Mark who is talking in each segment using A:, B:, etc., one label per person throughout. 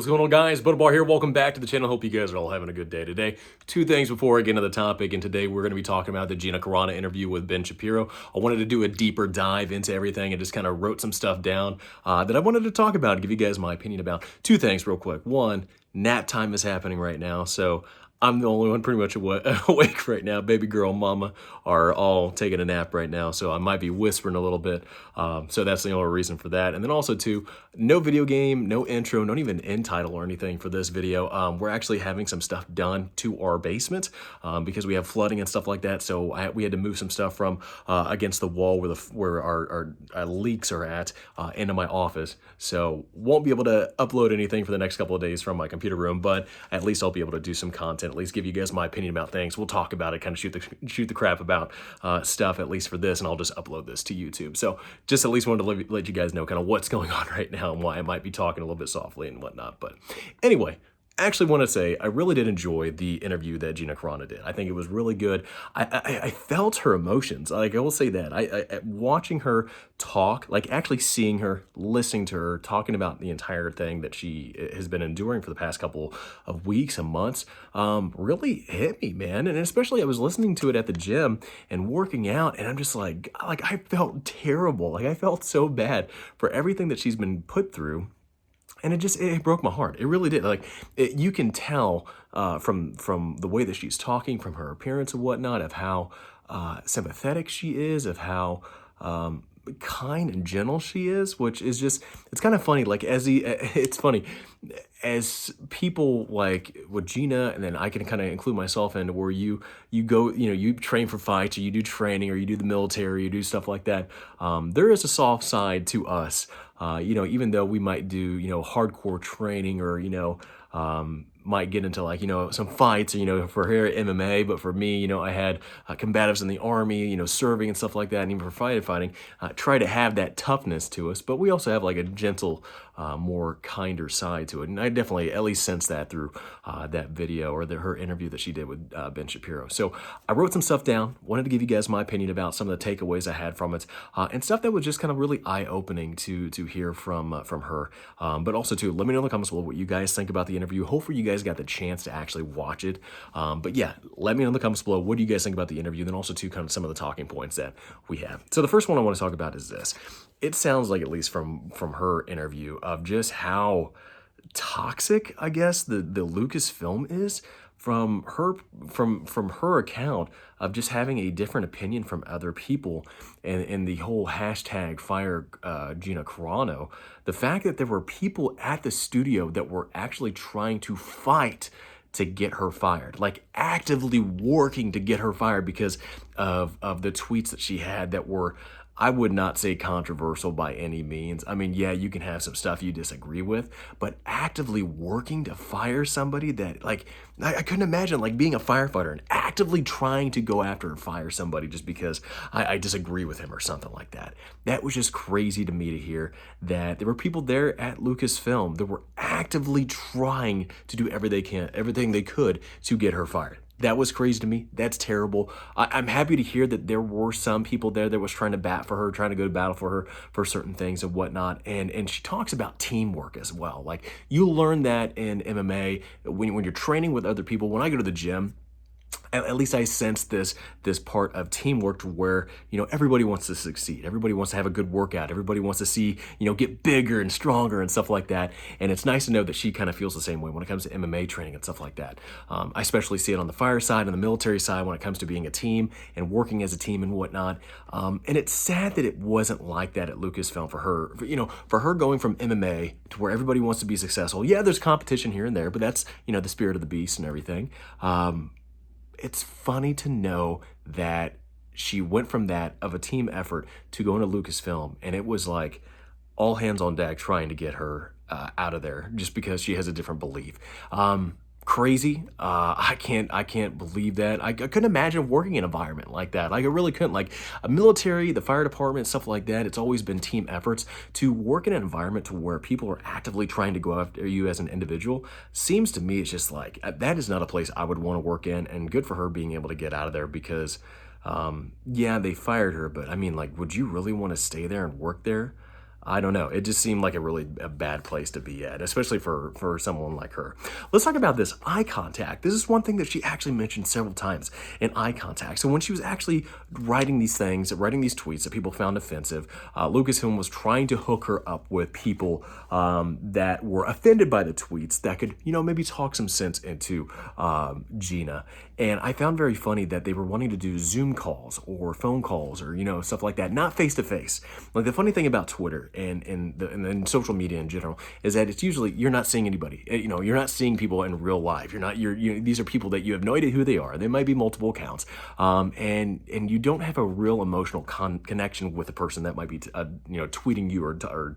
A: What's going on, guys? Butterbar here. Welcome back to the channel. Hope you guys are all having a good day today. Two things before I get into the topic, and today we're going to be talking about the Gina Carano interview with Ben Shapiro. I wanted to do a deeper dive into everything and just kind of wrote some stuff down that I wanted to talk about and give you guys my opinion about. Two things real quick. One, nap time is happening right now, so I'm the only one pretty much awake right now. Baby girl, mama are all taking a nap right now, so I might be whispering a little bit. So that's the only reason for that. And then also too, no video game, no intro, not even end title or anything for this video. We're actually having some stuff done to our basement because we have flooding and stuff like that. So we had to move some stuff from against the wall where our leaks are at into my office. So won't be able to upload anything for the next couple of days from my computer room, but at least I'll be able to do some content, at least give you guys my opinion about things. We'll talk about it, kind of shoot the crap about stuff, at least for this, and I'll just upload this to YouTube. So just at least wanted to let you guys know kind of what's going on right now and why I might be talking a little bit softly and whatnot. But anyway, actually want to say I really did enjoy the interview that Gina Carano did. I think it was really good. I felt her emotions. Like, I will say that. I watching her talk, like actually seeing her, listening to her, talking about the entire thing that she has been enduring for the past couple of weeks and months, really hit me, man. And especially I was listening to it at the gym and working out, and I'm just like I felt terrible. Like, I felt so bad for everything that she's been put through. And it broke my heart. It really did. Like, you can tell from the way that she's talking, from her appearance and whatnot, of how sympathetic she is, of how kind and gentle she is, which is just, it's kind of funny. Like, it's funny as people like with Gina, and then I can kind of include myself in, where you go, you train for fights, or you do training, or you do the military, you do stuff like that. There is a soft side to us. Even though we might do, hardcore training, or, might get into like, some fights, for here at MMA, but for me, I had combatives in the army, serving and stuff like that. And even for fighting, try to have that toughness to us, but we also have like a gentle, more kinder side to it. And I definitely at least sensed that through that video, or her interview that she did with Ben Shapiro. So I wrote some stuff down, wanted to give you guys my opinion about some of the takeaways I had from it, and stuff that was just kind of really eye-opening to hear from her. But also too, let me know in the comments below what you guys think about the interview. Hopefully you guys got the chance to actually watch it. But yeah, let me know in the comments below, what do you guys think about the interview? Then also too, kind of some of the talking points that we have. So the first one I want to talk about is this. It sounds like, at least from her interview, of just how toxic, I guess, the Lucasfilm is, from her account of just having a different opinion from other people, and the whole hashtag fire Gina Carano. The fact that there were people at the studio that were actually trying to fight to get her fired, like actively working to get her fired because of the tweets that she had that were, I would not say controversial by any means. I mean, yeah, you can have some stuff you disagree with, but actively working to fire somebody that, like, I couldn't imagine, like, being a firefighter and actively trying to go after and fire somebody just because I disagree with him or something like that. That was just crazy to me to hear that there were people there at Lucasfilm that were actively trying to do everything they could to get her fired. That was crazy to me. That's terrible. I'm happy to hear that there were some people there that was trying to bat for her, trying to go to battle for her for certain things and whatnot. And she talks about teamwork as well. Like, you learn that in MMA when you're training with other people. When I go to the gym, at least I sense this part of teamwork, to where, everybody wants to succeed. Everybody wants to have a good workout. Everybody wants to see, get bigger and stronger and stuff like that. And it's nice to know that she kind of feels the same way when it comes to MMA training and stuff like that. I especially see it on the fire side and the military side when it comes to being a team and working as a team and whatnot. And it's sad that it wasn't like that at Lucasfilm for her. For her going from MMA to where everybody wants to be successful. Yeah, there's competition here and there, but that's, the spirit of the beast and everything. It's funny to know that she went from that, of a team effort, to going to Lucasfilm, and it was like all hands on deck trying to get her out of there just because she has a different belief. Crazy. I can't believe that. I couldn't imagine working in an environment like that. Like, I really couldn't. Like, a military, the fire department, stuff like that, it's always been team efforts. To work in an environment to where people are actively trying to go after you as an individual, seems to me, it's just like, that is not a place I would want to work in. And good for her being able to get out of there, because yeah, they fired her, but I mean, like, would you really want to stay there and work there? I don't know. It just seemed like a bad place to be at, especially for someone like her. Let's talk about this eye contact. This is one thing that she actually mentioned several times, in eye contact. So when she was actually writing these things, writing these tweets that people found offensive, Lucasfilm was trying to hook her up with people that were offended by the tweets that could, maybe talk some sense into Gina. And I found very funny that they were wanting to do Zoom calls or phone calls or, stuff like that, not face to face. Like the funny thing about Twitter and social media in general is that it's usually you're not seeing anybody. You're not seeing people in real life. These are people that you have no idea who they are. They might be multiple accounts, and you don't have a real emotional connection with the person that might be tweeting you or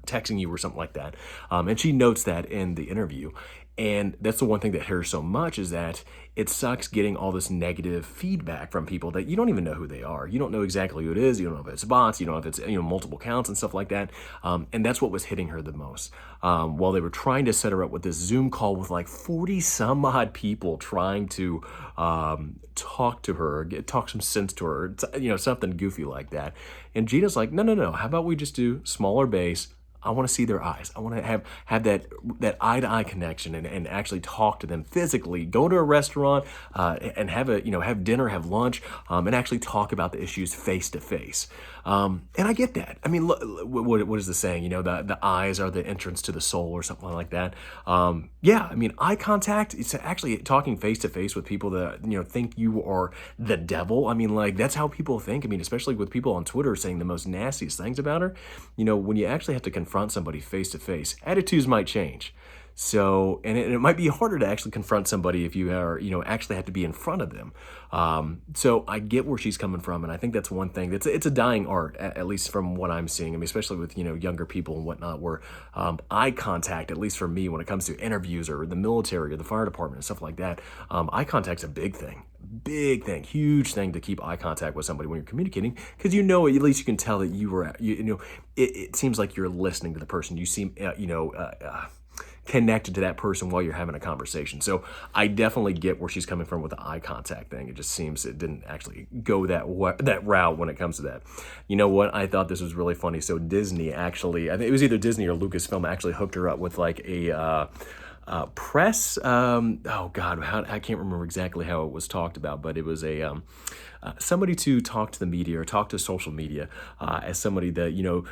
A: texting you or something like that. And she notes that in the interview. And that's the one thing that hurts so much is that it sucks getting all this negative feedback from people that you don't even know who they are. You don't know exactly who it is. You don't know if it's bots. You don't know if it's multiple accounts and stuff like that. And that's what was hitting her the most. While they were trying to set her up with this Zoom call with like 40 some odd people trying to talk to her, talk some sense to her, something goofy like that. And Gina's like, no. How about we just do smaller base? I want to see their eyes. I want to have that eye-to-eye connection and actually talk to them physically. Go to a restaurant and have dinner, have lunch, and actually talk about the issues face to face. And I get that. I mean, look, what is the saying? The eyes are the entrance to the soul or something like that. Yeah, I mean, eye contact. It's actually talking face to face with people that think you are the devil. I mean, like that's how people think. I mean, especially with people on Twitter saying the most nastiest things about her. When you actually have to confront somebody face to face, attitudes might change. So, and it might be harder to actually confront somebody if you are, actually have to be in front of them. So I get where she's coming from, and I think that's one thing. It's a dying art, at least from what I'm seeing. I mean, especially with younger people and whatnot, where eye contact, at least for me, when it comes to interviews or the military or the fire department and stuff like that, eye contact's a big thing. Big thing, huge thing to keep eye contact with somebody when you're communicating, because at least you can tell that it seems like you're listening to the person. You seem connected to that person while you're having a conversation. So I definitely get where she's coming from with the eye contact thing. It just seems it didn't actually go that route when it comes to that. You know what? I thought this was really funny. So Disney actually, I think it was either Disney or Lucasfilm actually hooked her up with like a press. Oh God, I can't remember exactly how it was talked about, but it was somebody to talk to the media or talk to social media as somebody that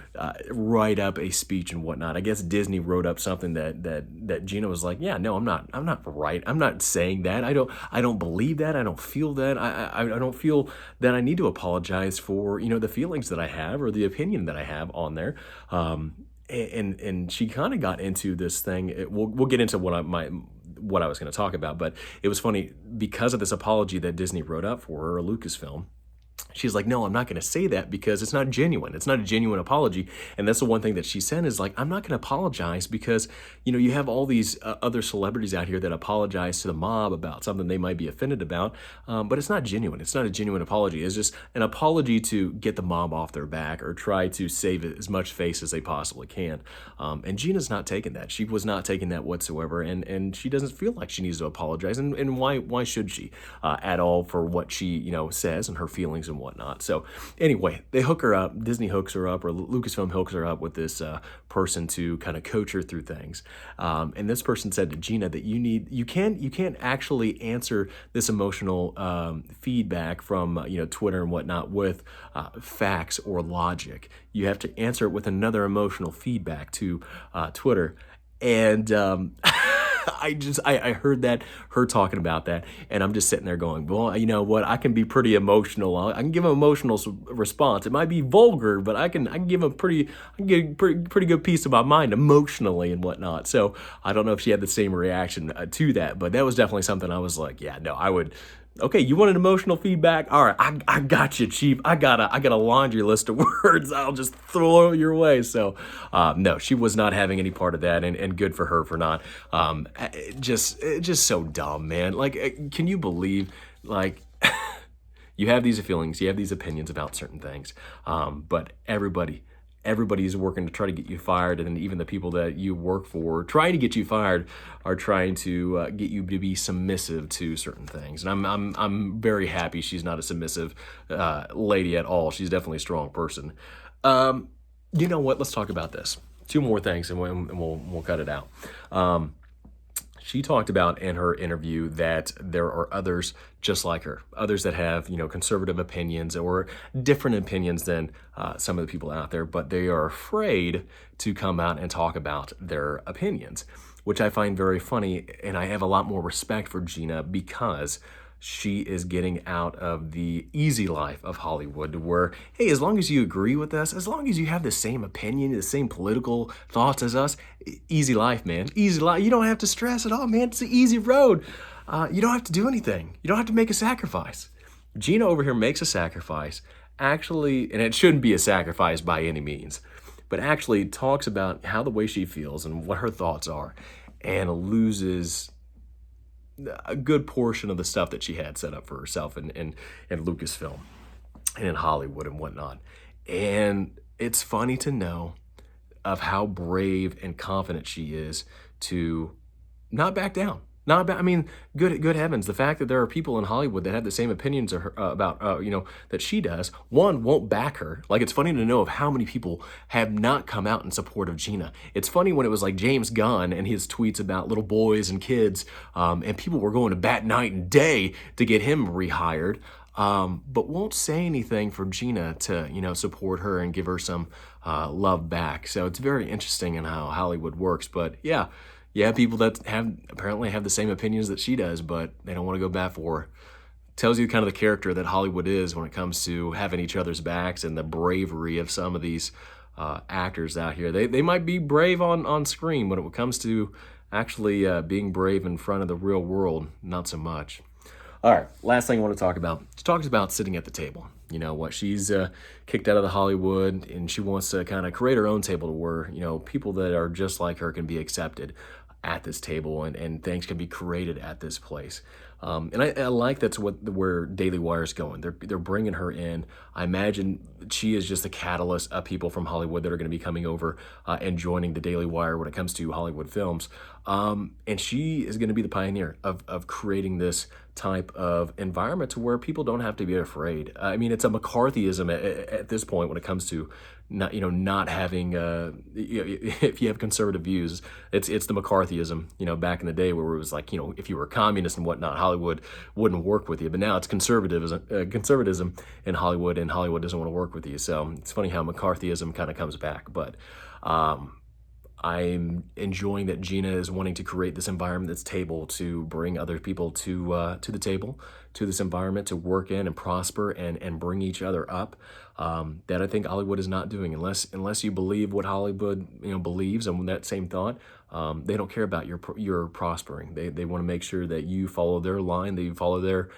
A: write up a speech and whatnot. I guess Disney wrote up something that Gina was like, yeah, no, I'm not saying that. I don't believe that. I don't feel that. I don't feel that I need to apologize for the feelings that I have or the opinion that I have on there. And she kind of got into this thing. We'll get into what I was going to talk about, but it was funny because of this apology that Disney wrote up for her, or Lucasfilm. She's like, no, I'm not going to say that because it's not genuine. It's not a genuine apology. And that's the one thing that she said is like, I'm not going to apologize because, you have all these other celebrities out here that apologize to the mob about something they might be offended about. But it's not genuine. It's not a genuine apology. It's just an apology to get the mob off their back or try to save as much face as they possibly can. And Gina's not taking that. She was not taking that whatsoever. And she doesn't feel like she needs to apologize. And why should she at all for what she, says and her feelings and whatnot. So anyway, they hook her up. Disney hooks her up, or Lucasfilm hooks her up with this person to kind of coach her through things. And this person said to Gina that you can't actually answer this emotional feedback from Twitter and whatnot with facts or logic. You have to answer it with another emotional feedback to Twitter. And I heard that, her talking about that, and I'm just sitting there going, well, you know what? I can be pretty emotional. I can give an emotional response. It might be vulgar, but I can give a pretty good piece of my mind emotionally and whatnot. So I don't know if she had the same reaction to that, but that was definitely something I was like, yeah, no, I would. Okay, you want an emotional feedback? All right, I got you, Chief. I got a laundry list of words I'll just throw your way. So, no, she was not having any part of that, and good for her for not. Just so dumb, man. Like, can you believe, like, you have these feelings, you have these opinions about certain things, but everybody's working to try to get you fired, and even the people that you work for trying to get you fired are trying to get you to be submissive to certain things. And I'm very happy she's not a submissive lady at all. She's definitely a strong person. You know what? Let's talk about this. Two more things, and we'll cut it out. She talked about in her interview that there are others just like her, others that have, conservative opinions or different opinions than some of the people out there, but they are afraid to come out and talk about their opinions, which I find very funny. And I have a lot more respect for Gina because she is getting out of the easy life of Hollywood where, hey, as long as you agree with us, as long as you have the same opinion, the same political thoughts as us, easy life, man. Easy life. You don't have to stress at all, man. It's the easy road. You don't have to do anything. You don't have to make a sacrifice. Gina over here makes a sacrifice, actually, and it shouldn't be a sacrifice by any means, but actually talks about how the way she feels and what her thoughts are and loses a good portion of the stuff that she had set up for herself in Lucasfilm and in Hollywood and whatnot. And it's funny to know of how brave and confident she is to not back down. I mean, good heavens, the fact that there are people in Hollywood that have the same opinions of her, about, that she does, one, won't back her. Like, it's funny to know of how many people have not come out in support of Gina. It's funny when it was like James Gunn and his tweets about little boys and kids, and people were going to bat night and day to get him rehired, but won't say anything for Gina to, support her and give her some love back. So it's very interesting in how Hollywood works, but yeah, people that apparently have the same opinions that she does, but they don't want to go bat for her. Tells you kind of the character that Hollywood is when it comes to having each other's backs and the bravery of some of these actors out here. They might be brave on screen, but when it comes to actually being brave in front of the real world, not so much. All right, last thing I want to talk about. She talks about sitting at the table. You know what? She's kicked out of the Hollywood, and she wants to kind of create her own table to where, people that are just like her can be accepted at this table, and things can be created at this place. And I like that's where Daily Wire's going. They're bringing her in. I imagine she is just a catalyst of people from Hollywood that are going to be coming over and joining the Daily Wire when it comes to Hollywood films. And she is going to be the pioneer of creating this type of environment to where people don't have to be afraid. I mean, it's a McCarthyism at this point when it comes to not having, if you have conservative views, it's the McCarthyism, back in the day where it was like, if you were a communist and whatnot, Hollywood wouldn't work with you. But now it's conservatism in Hollywood, and Hollywood doesn't want to work with you. So it's funny how McCarthyism kind of comes back. But I'm enjoying that Gina is wanting to create this environment, this table, to bring other people to the table, to this environment to work in and prosper and bring each other up. That I think Hollywood is not doing, unless you believe what Hollywood believes, and that same thought, they don't care about your prospering. They want to make sure that you follow their line, that you follow their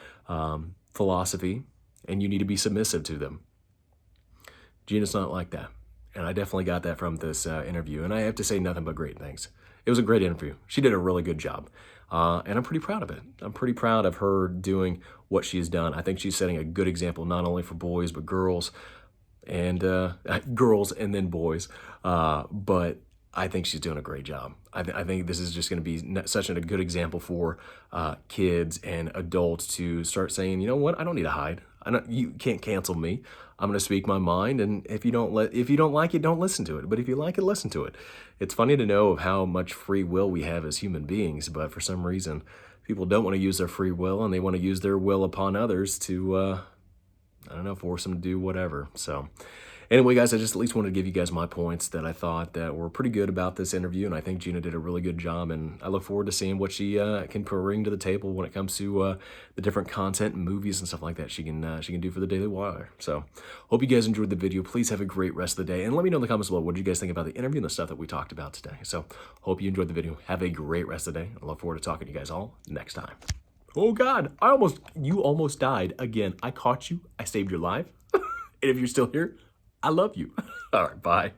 A: philosophy, and you need to be submissive to them. Gina's not like that. And I definitely got that from this interview. And I have to say nothing but great things. It was a great interview. She did a really good job. And I'm pretty proud of it. I'm pretty proud of her doing what she's done. I think she's setting a good example, not only for boys, but girls. And girls and then boys. But I think she's doing a great job. I think this is just going to be such a good example for kids and adults to start saying, you know what, I don't need to hide. You can't cancel me. I'm going to speak my mind, and if you don't like it, don't listen to it. But if you like it, listen to it. It's funny to know of how much free will we have as human beings, but for some reason, people don't want to use their free will, and they want to use their will upon others to, force them to do whatever. So anyway, guys, I just at least wanted to give you guys my points that I thought that were pretty good about this interview, and I think Gina did a really good job, and I look forward to seeing what she can bring to the table when it comes to the different content and movies and stuff like that she can do for the Daily Wire. So hope you guys enjoyed the video. Please have a great rest of the day, and let me know in the comments below what did you guys think about the interview and the stuff that we talked about today. So hope you enjoyed the video. Have a great rest of the day. I look forward to talking to you guys all next time. Oh God, you almost died again. I caught you. I saved your life. And if you're still here, I love you. All right, bye.